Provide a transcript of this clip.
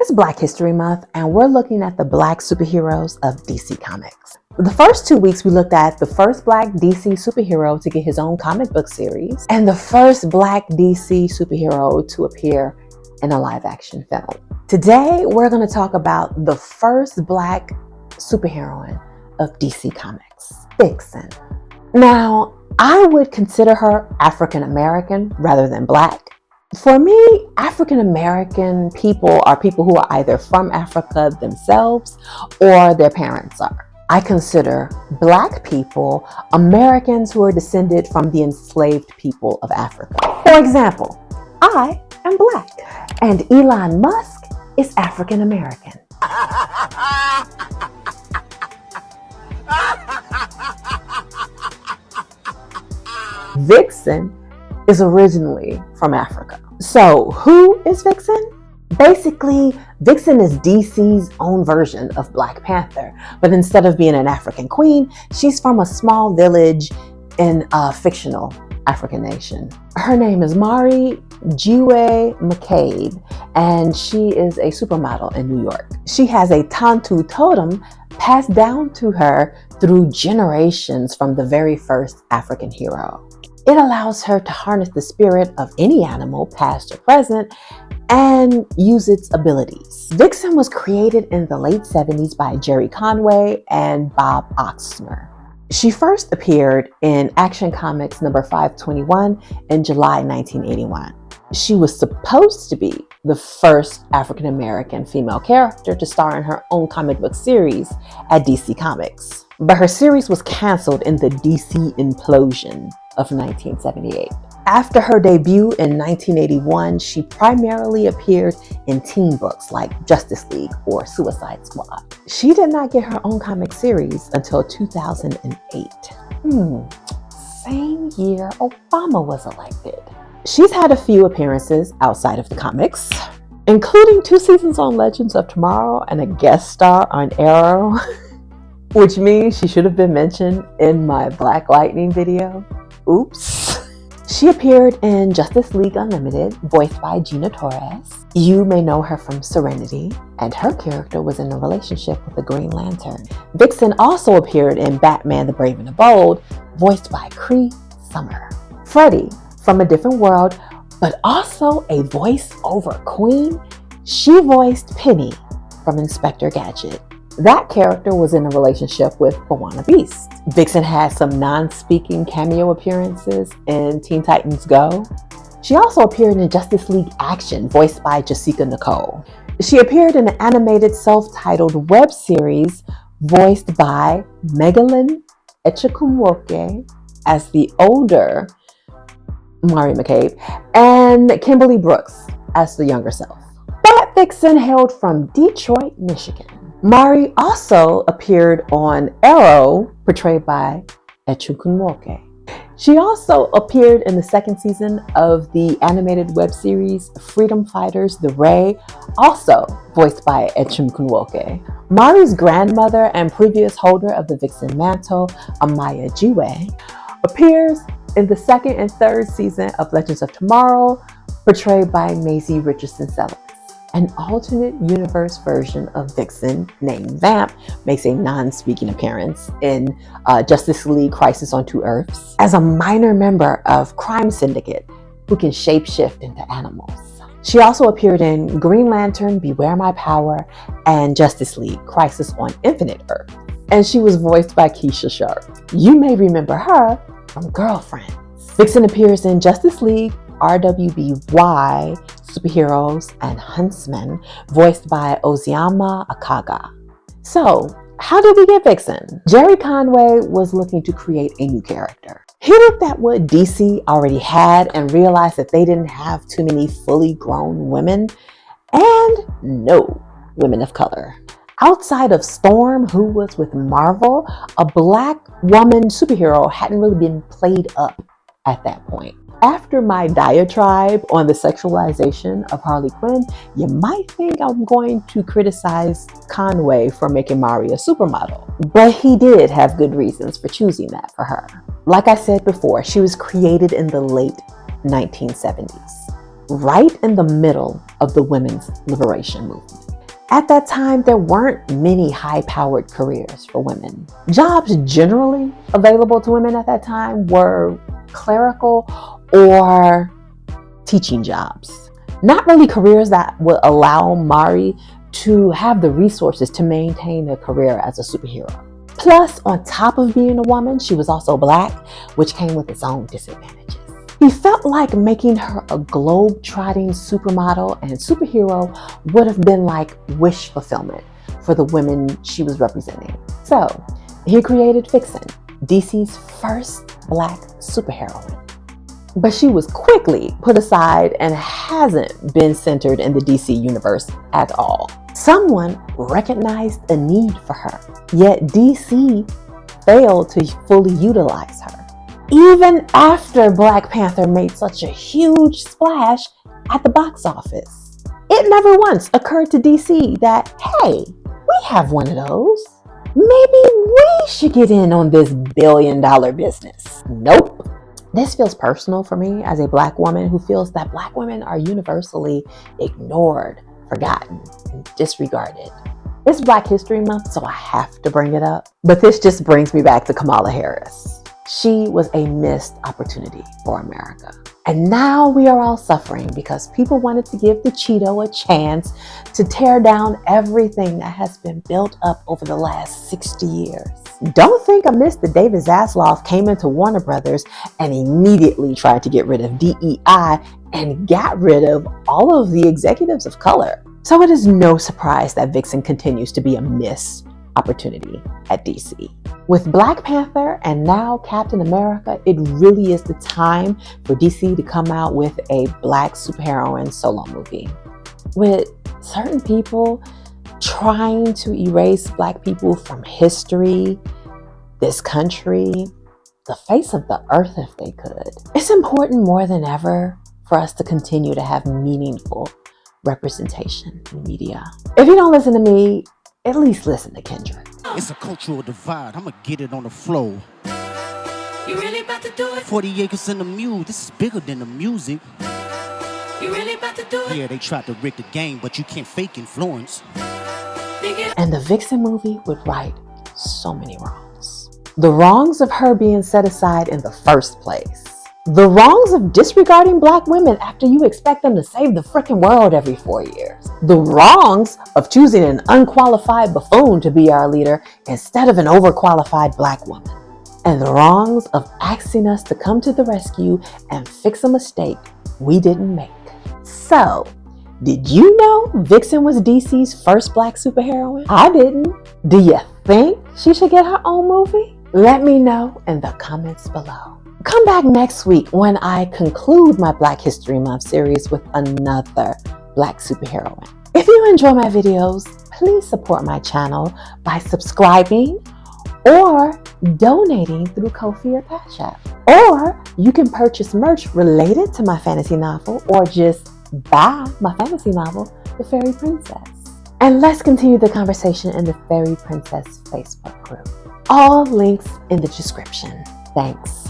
It's Black History Month, and we're looking at the Black superheroes of DC Comics. The first 2 weeks, we looked at the first Black DC superhero to get his own comic book series, and the first Black DC superhero to appear in a live-action film. Today, we're going to talk about the first Black superheroine of DC Comics, Vixen. Now, I would consider her African American rather than Black. For me, African American people are people who are either from Africa themselves or their parents are. I consider Black people Americans who are descended from the enslaved people of Africa. For example, I am Black, and Elon Musk is African American. Vixen is originally from Africa. So who is Vixen? Basically, Vixen is DC's own version of Black Panther, but instead of being an African queen, she's from a small village in a fictional African nation. Her name is Mari Jiwe McCabe, and she is a supermodel in New York. She has a Tantu totem passed down to her through generations from the very first African hero. It allows her to harness the spirit of any animal, past or present, and use its abilities. Vixen was created in the late 70s by Jerry Conway and Bob Oxner. She first appeared in Action Comics number 521 in July 1981. She was supposed to be the first African American female character to star in her own comic book series at DC Comics, but her series was canceled in the DC implosion of 1978. After her debut in 1981, she primarily appeared in teen books like Justice League or Suicide Squad. She did not get her own comic series until 2008. Same year Obama was elected. She's had a few appearances outside of the comics, including 2 seasons on Legends of Tomorrow and a guest star on Arrow, which means she should have been mentioned in my Black Lightning video. Oops. She appeared in Justice League Unlimited, voiced by Gina Torres. You may know her from Serenity, and her character was in a relationship with the Green Lantern. Vixen also appeared in Batman the Brave and the Bold, voiced by Cree Summer. Freddy, from a different world, but also a voice-over queen, she voiced Penny from Inspector Gadget. That character was in a relationship with B'wana Beast. Vixen had some non-speaking cameo appearances in Teen Titans Go. She also appeared in Justice League Action, voiced by Jessica Nicole. She appeared in an animated self-titled web series voiced by Megalyn Echikunwoke as the older Mari McCabe and Kimberly Brooks as the younger self. But Vixen hailed from Detroit, Michigan. Mari also appeared on Arrow, portrayed by Echikunwoke. She also appeared in the second season of the animated web series Freedom Fighters The Ray, also voiced by Echikunwoke. Mari's grandmother and previous holder of the Vixen mantle, Amaya Jiwe, appears in the second and third season of Legends of Tomorrow, portrayed by Maisie Richardson-Sellers. An alternate universe version of Vixen named Vamp makes a non-speaking appearance in Justice League Crisis on Two Earths as a minor member of Crime Syndicate who can shapeshift into animals. She also appeared in Green Lantern, Beware My Power, and Justice League Crisis on Infinite Earth. And she was voiced by Keisha Sharp. You may remember her from Girlfriends. Vixen appears in Justice League, RWBY, Superheroes, and Huntsman, voiced by Oziama Akaga. So, how did we get Vixen? Jerry Conway was looking to create a new character. He looked at what DC already had and realized that they didn't have too many fully grown women, and no women of color. Outside of Storm, who was with Marvel, a Black woman superhero hadn't really been played up at that point. After my diatribe on the sexualization of Harley Quinn, you might think I'm going to criticize Conway for making Mari a supermodel, but he did have good reasons for choosing that for her. Like I said before, she was created in the late 1970s, right in the middle of the women's liberation movement. At that time, there weren't many high-powered careers for women. Jobs generally available to women at that time were clerical or teaching jobs. Not really careers that would allow Mari to have the resources to maintain a career as a superhero. Plus, on top of being a woman, she was also Black, which came with its own disadvantages. He felt like making her a globe-trotting supermodel and superhero would have been like wish fulfillment for the women she was representing. So, he created Vixen, DC's first Black superheroine. But she was quickly put aside and hasn't been centered in the DC universe at all. Someone recognized a need for her, yet DC failed to fully utilize her. Even after Black Panther made such a huge splash at the box office, it never once occurred to DC that, hey, we have one of those. Maybe we should get in on this billion-dollar business. Nope. This feels personal for me as a Black woman who feels that Black women are universally ignored, forgotten, and disregarded. It's Black History Month, so I have to bring it up. But this just brings me back to Kamala Harris. She was a missed opportunity for America. And now we are all suffering because people wanted to give the Cheeto a chance to tear down everything that has been built up over the last 60 years. Don't think I missed that David Zaslav came into Warner Brothers and immediately tried to get rid of DEI and got rid of all of the executives of color. So it is no surprise that Vixen continues to be a missed opportunity at DC. With Black Panther and now Captain America, it really is the time for DC to come out with a Black superheroine solo movie. With certain people trying to erase Black people from history, this country, the face of the earth if they could. It's important more than ever for us to continue to have meaningful representation in media. If you don't listen to me, at least listen to Kendrick. It's a cultural divide. I'ma get it on the flow. You really about to do it? 40 acres in the mule. This is bigger than the music. You really about to do it? Yeah, they tried to rig the game, but you can't fake influence. And the Vixen movie would right so many wrongs. The wrongs of her being set aside in the first place. The wrongs of disregarding Black women after you expect them to save the frickin' world every 4 years. The wrongs of choosing an unqualified buffoon to be our leader instead of an overqualified Black woman. And the wrongs of asking us to come to the rescue and fix a mistake we didn't make. So, did you know Vixen was DC's first Black superheroine? I didn't. Do you think she should get her own movie? Let me know in the comments below. Come back next week when I conclude my Black History Month series with another Black superheroine. If you enjoy my videos, please support my channel by subscribing or donating through Ko-fi or Cash App. Or you can purchase merch related to my fantasy novel or just buy my fantasy novel, The Fairy Princess. And let's continue the conversation in the Fairy Princess Facebook group. All links in the description. Thanks.